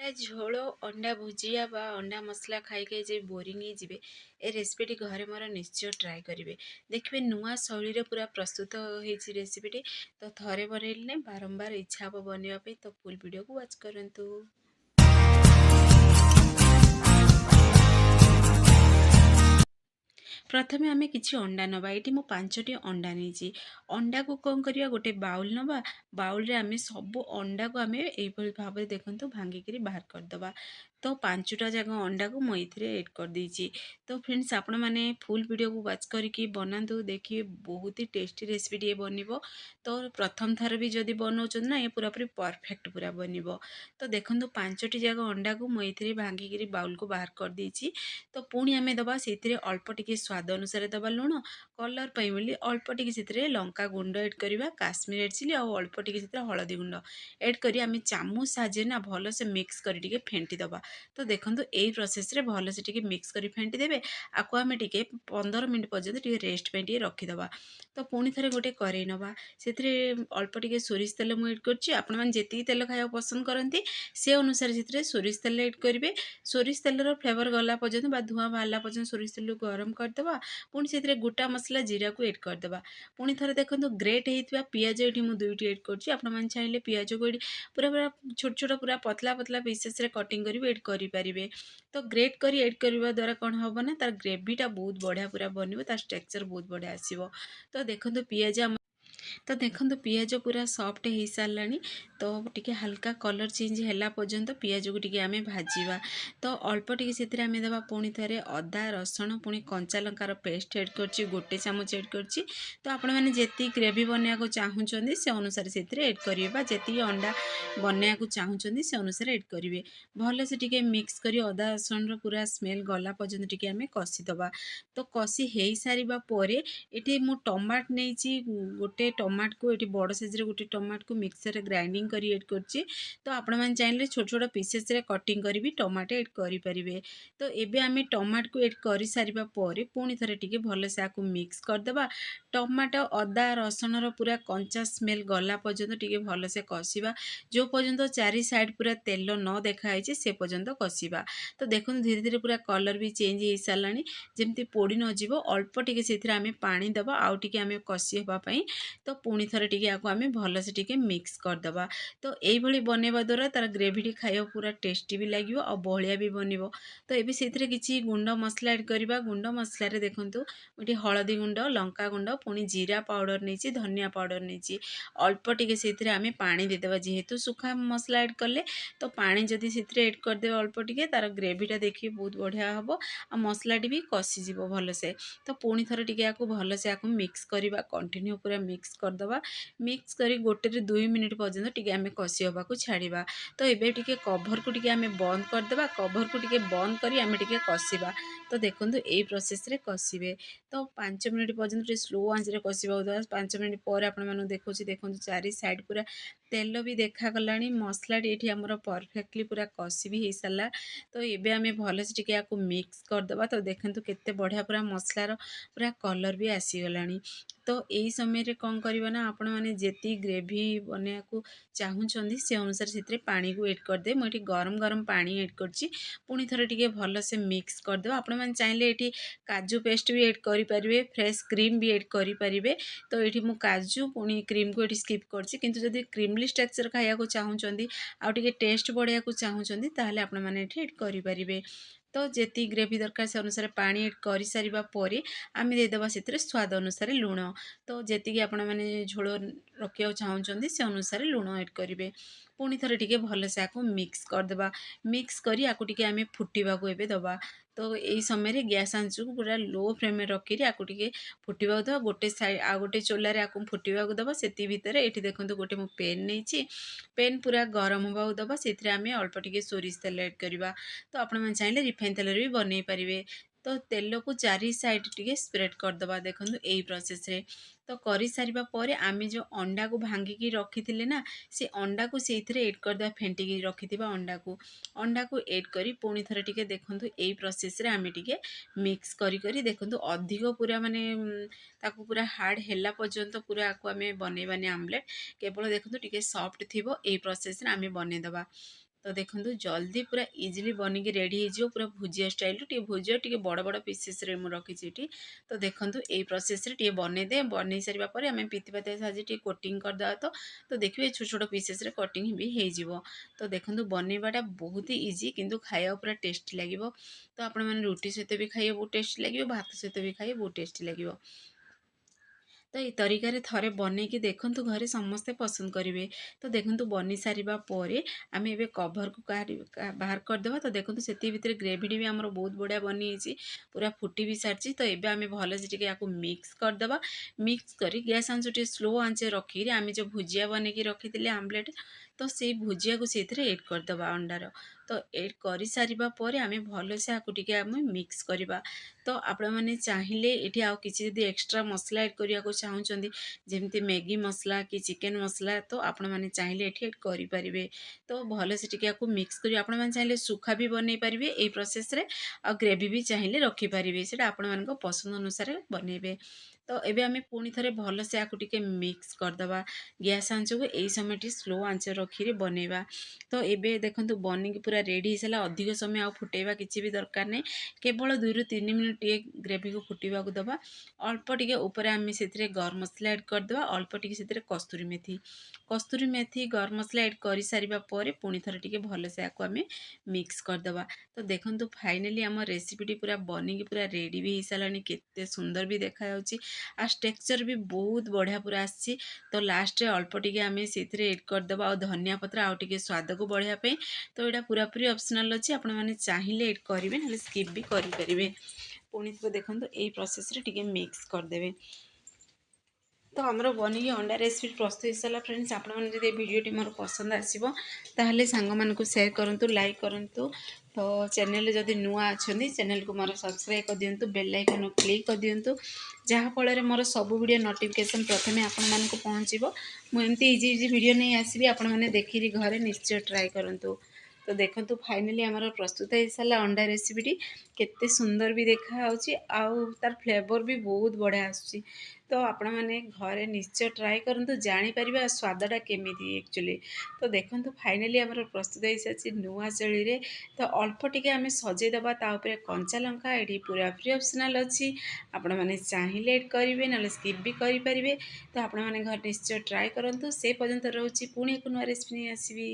ଅଣ୍ଡା ଝୋଳ, ଅଣ୍ଡା ଭୁଜିଆ ବା ଅଣ୍ଡା ମସଲା ଖାଇ ଖାଇ ଯେ ବୋରିଂ ହେଇଯିବେ, ଏ ରେସିପିଟି ଘରେ ମୋର ନିଶ୍ଚୟ ଟ୍ରାଏ କରିବେ। ଦେଖିବେ ନୂଆ ଶୈଳୀରେ ପୁରା ପ୍ରସ୍ତୁତ ହେଇଛି ରେସିପିଟି। ତ ଥରେ ବନେଇଲେ ବାରମ୍ବାର ଇଚ୍ଛା ହେବ ବନେଇବା ପାଇଁ। ତ ଫୁଲ୍ ଭିଡ଼ିଓକୁ ୱାଚ୍ କରନ୍ତୁ। प्रथमे आमे किछि अंडा नबा। एटी मु 5टी अंडा नेछि। अंडा को कोन करिया गोटे बाउल नबा। बाउल रे आमे सब अंडा को आमे एइभଳି भाबरे देखंतु भांगी करी बाहर कर दबा। तो 5टा जाक अंडा को म इथिरे ऐड कर देछि। तो फ्रेंड्स आपण माने फुल वीडियो को वाच करिकि बनांतु। देखिए बहुत ही टेस्टी रेसिपी टी बनिबो। तो प्रथम थर भी जदि बनौछन ना ये पूरा पूरी परफेक्ट पूरा बनिबो। तो देखंतु 5टी जाक अंडा को म इथिरे भांगी करी बाउल को बाहर कर देछि। तो पुणी आमे दबा सेथिरे अल्प टिके स्वाद अनुसार दबा लुण। कलर पाई बोली अल्प टिके सेथिरे लंका गुंड ऐड करिबा, काश्मीर रेड चिली और अल्प टिके सेथिरे हळदी गुंड ऐड करी आमे चामच साजे ना भलो से मिक्स करी टिके फेंटी दबा। तो देखंतु एई प्रोसेस रे भलो से टिके मिक्स करी फेंटी देबे। आको आमे टिके 15 मिनिट पर्यंत टिके रेस्ट पे टिके रखि दबा। तो पुणी थरे गोटे करेई नबा। सेथिरे अल्प टिके सोरिष तेल मु ऐड करछि। आपण माने जेति तेल खाया पसंद करंती से अनुसार सेथिरे सोरिष तेल ऐड करिवे। सोरिष तेलर फ्लेवर गला पर्यंत बा धुआं बाहरला पर्यंत सोरिष तेल गरम करदबा। पुणी सेथिरे गोटा मसला जीरा को ऐड करदबा। पुणी थरे देखंतु ग्रेट हेइतबा पियाज एठी मु 2टी ऐड करछि। आपण माने चाहिले पियाज को एठी पूरा पूरा छोट छोट पूरा पतला पतला पीसेस रे कटिंग करी ऐड करि परिबे। तो ग्रेट करी ऐड करबा द्वारा कोन हबो ना तार ग्रेवीटा बहुत बढ़िया पूरा बनिबो। तार टेक्सचर बहुत बढ़िया आसीबो। तो देखंतु पियाज तो देखंतु पियाज पूरा सॉफ्ट हो सारानी। तो टिके हल्का कलर चेंज हैला पर्यंत पियाज को टिके आमे भाजीबा। तो अल्प टिके सेथिरे आमे देबा पुणी थरे अदा रसुण पुणी कंचा लंकार पेस्ट ऐड करछि, गोटे चामच ऐड करछि। तो आपण माने जेति ग्रेवी बनिया को चाहुचंदी से अनुसार सेथिरे ऐड करिवे बा जेति अंडा बनिया को चाहुचंदी से अनुसार ऐड करिवे। भलो से टिके मिक्स करी अदा रसुण रो पूरा स्मेल गला पर्यंत टिके आमे कसी दबा। तो कसी हेई सारिबा परे एठी मु टमाट नेछि। गोटे टमाट को ये बड़ साइज गोटे टमाट को मिक्सर रे ग्राइंडिंग करी ऐड करछि। तो आपण माने चाहिले छोट छोट पीसेस रे कटिंग करी भी टमाटो ऐड करि परिबे। तो एबे आमे टमाट को ऐड करि सारिबा परे पुणी थरे टिके भलो से आकु मिक्स कर देबा। टमाटो अदा रसुण रो पूरा कंचा स्मेल गला पर्यंत टिके भलो से कसिबा। जो पर्यंत चारि साइड पूरा तेल न देखा आइछे से पर्यंत कसिबा। तो देखुन धीरे धीरे पूरा कलर भी चेंज हो सारानी। जेमती पोड़ी न जीवो अल्प टिके सेथिरे आमे पानी दबा आउ टिके आमे कसी हेबा पई। तो पुणी थरे टिके आको आमे भलो से टिके मिक्स कर दबा। तो एई भली बनेबा द्वारा तार ग्रेवी टी खाइबा पूरा टेस्टी भी लागिवो और बहलिया भी बनिवो। तो एबे सेथिरे किछि गुंड मसला ऐड करिबा। गुंड मसला रे देखंतु एठी हळदी गुंड, लंका गुंड, पुणी जीरा पाउडर नेछि, धनिया पाउडर नेछि। अल्प टिके सेथिरे आमे पानी दे देबा। जेहेतु सुखा मसला ऐड करले तो पानी जदि सेथिरे ऐड कर देबा अल्प टिके तार ग्रेवी टा देखि बहुत बढ़िया हबो आ मसला टी भी कसी जीवो भलो से। तो पुणी थरे टिके आको भलो से आको मिक्स करिबा। कंटिन्यू पूरा मिक्स कर दबा। मिक्स करी गोटे रे 2 मिनिट पर्यंत टिके आमे कसी होबा को छाड़ीबा। तो एबे टिके कवर को टिके आमे बंद कर देबा। कवर को टिके बंद करी आमे टिके कसीबा। तो देखंतु एई प्रोसेस रे कसीबे। तो 5 मिनिट पर्यंत टिके स्लो आंच रे कसीबा। 5 मिनिट पर आपण मानु देखौछि देखंतु चारि साइड पूरा तेल भी देखा गलानी। मसला टी एठी हमर परफेक्टली पूरा कसी भी हे साला। तो एबे आमे भलो से टिके आको मिक्स कर देबा। तो देखंतु केते बढ़िया पूरा मसलार पूरा कलर भी आसी गलानी। तो एई समय रे कोन करबा ना आपण माने जेती ग्रेवी बनिया को चाहुचंदी से अनुसार सेतरे पानी को ऐड कर दे। म एठी गरम गरम पानी ऐड करछि। पुणी थरे टिके भलो से मिक्स कर देबा। आपण माने चाहिले एठी काजू पेस्ट भी ऐड करि परिबे, फ्रेश क्रीम भी ऐड करि परिबे। तो एठी मु काजू पुणी क्रीम को एठी स्किप करछि। किंतु जदि क्रीमली टेक्सचर खाया को चाहुचंदी आ टिके टेस्ट बढ़िया को चाहुचंदी ताहले आपण माने एठी ऐड करि परिबे। तो जेती ग्रेवी दरकार से अनुसार पानी ऐड करि सारिबा परे आमे दे देबा सेतरे स्वाद अनुसार लूण। तो जेतिकी आपण माने झोल रखिया चाहुचंदी से अनुसार लूण ऐड करिवे। पुणी थरे टिके भलो से आको मिक्स कर देबा। मिक्स करी आको टिके आमे फुटीबा को एबे दबा। तो एई समय रे गैस आंच को पूरा लो फ्लेम में रखिरी आको टिके फुटीबा दबा। गोटे साइड आ गोटे चोला रे आको फुटीबा को दबा। सेती भितरे एठी देखंतु गोटे मु पेन नेछि। पेन पूरा गरम होबा दबा। सेथिरे आमे अल्प टिके सोरिष तेल ऐड करिबा। तो आपण मन चाहिले रिफाइन तेल रे भी बनै परिबे। तो तेल को चारि साइड टिके स्प्रेड कर दबा। देखंतु एई प्रोसेस रे तो करि सारिबा परे आमे जो अंडा को भांगी की रखिथिले ना से अंडा को सेथिरे ऐड कर दबा। फेंटी की रखिथिबा अंडा को ऐड करी पुणी थरे टिके देखंतु एई प्रोसेस रे आमे टिके मिक्स करी करी देखंतु अधिक पूरा माने ताको पूरा हार्ड हैला पर्यंत पूरा आको आमे बनेबानी आमलेट। केवल देखंतु टिके सॉफ्ट थिबो एई प्रोसेस रे आमे बने दबा। तो देखंतु जल्दी पूरा इजीली बनिकी रेडी हो पूरा भुजिया स्टाइल टी भुजिया टी बड़ बड़ पीसेस रे मु रखी टी तो देखंतु ए प्रोसेस रे टी बनै दे बनै सारिबा परे आमे पिति पातिया साजी टी कोटिंग कर दा तो देखिए छोट छोट पीसेस रे कटिंग भी हो जिवो। तो देखंतु बनैबाटा बहुत ही इजी किंतु खाया पूरा टेस्टी लागिवो। तो आपण माने रोटी सहित भी खाइए बहुत टेस्टी लागिवो भात सहित भी खाइए बहुत टेस्टी लागिवो। तो ये तरीके थरे बनैकी देखंतु घरे समस्ते पसंद करेंगे। तो देखंतु बनी सारिबा परे आमे एबे कवर को बाहर कर देबा। तो देखंतु सेति भितरे ग्रेवी भी हमर बहुत बढ़िया बनी हिची पूरा फुटी भी सारची। तो एबे आमे भले से टिके याको मिक्स कर देबा। मिक्स करी गैस आंच टे स्लो आंच रखी आमे जो भुजिया बनेकी रखिथिले आमलेट तो से भुजिया को सेथिरे ऐड कर देबा अंडार। तो ऐड करि सारिबा परे आमे भले से आकु टिके आमे मिक्स करबा। तो आपण माने चाहिए एठी आउ किछि जदि एक्स्ट्रा मसला ऐड करिया को चाहुचंदी जेमती मैगी मसला कि चिकन मसला तो आपण माने चाहिए एठी ऐड करि परिबे। तो भले से टिके आकु मिक्स करी आपण माने चाहिए सुखा भी बनै परिबे एई प्रोसेस रे आ ग्रेवी भी चाहिए रखि परिबे सेटा आपण मानको पसंद अनुसार बनेबे। तो एबे आमे पुणी थरे भल से आकु टिके मिक्स कर दबा। गैस आंच को एई समय टी स्लो आंच रखी बनेबा। तो एबे देखंतु बनिकी पूरा रेडी हिसला अधिक समय आ फुटेबा किछि भी दरकार नै केवल 2 ରୁ 3 मिनिट टे ग्रेवी को फुटीबा को दबा। अल्प टिके ऊपर आमे सेथिरे गरम मसला ऐड कर देबा अल्प टिके सेथिरे कस्तूरी मेथी गरम मसला ऐड करि सारिबा परे पुणी थरे टिके भल से आकु आमे मिक्स कर दबा। तो देखंतु फाइनली हम रेसिपी टी पूरा बनिकी पूरा रेडी भी हिसलानी केते सुंदर भी देखा जाउची आ टेक्सचर भी बहुत बढ़िया पूरा आसी। तो लास्ट रे अल्प टिके आमे सेथिरे ऐड कर दबा और धनिया पत्र आ टिके स्वाद को बढ़िया पे। तो एटा पूरा पूरी ऑप्शनल अछि आपण माने चाहिए ऐड करिवे नले स्किप भी करि परिबे। पुणी तो देखंतु एई प्रोसेस रे टिके मिक्स कर देबे। तो हमरो बनिकी अंडा रेसिपी प्रस्तुत हिसाला फ्रेंड्स आपण माने जदि वीडियोटी मोर पसंद आसीबो ताहले सांग मानकु शेयर करंतु लाइक करंतु। तो चैनल जदि नुआ अछंदी चैनल को मोर सब्सक्राइब कर दियंतु बेल आइकन क्लिक कर दियंतु जहाँ फल मोर सब वीडियो नोटिफिकेशन प्रथमे आपण मानकु पहुँचीबो। मु एमती इजी इजी वीडियो नहीं आसीबी आपण माने देखिरी घरे निश्चय ट्राई करंतु। तो देखंतु फाइनली हमर प्रस्तुत हो सारा अंडा रेसिपीटी केते सुंदर भी देखा होची आउ तार फ्लेवर भी बहुत बढ़िया आछी। तो आपण माने घरे निश्चय ट्राई करंतु जानि परिबा स्वादटा केमिति एक्चुअली। तो देखंतु फाइनली हमर प्रस्तुत हो साची नुआ शैली रे। तो अल्प टिके आमे सजे दबा ता ऊपर कंचा लंका एडी पूरा फ्री ऑप्शनल अछि आपण माने चाहिए ऐड करिवे नले स्किप भी करि परिबे। तो आपण माने घर निश्चय ट्राई करंतु से पर्यंत रहउची पुणी एक नुआ रेसिपी आसीबी।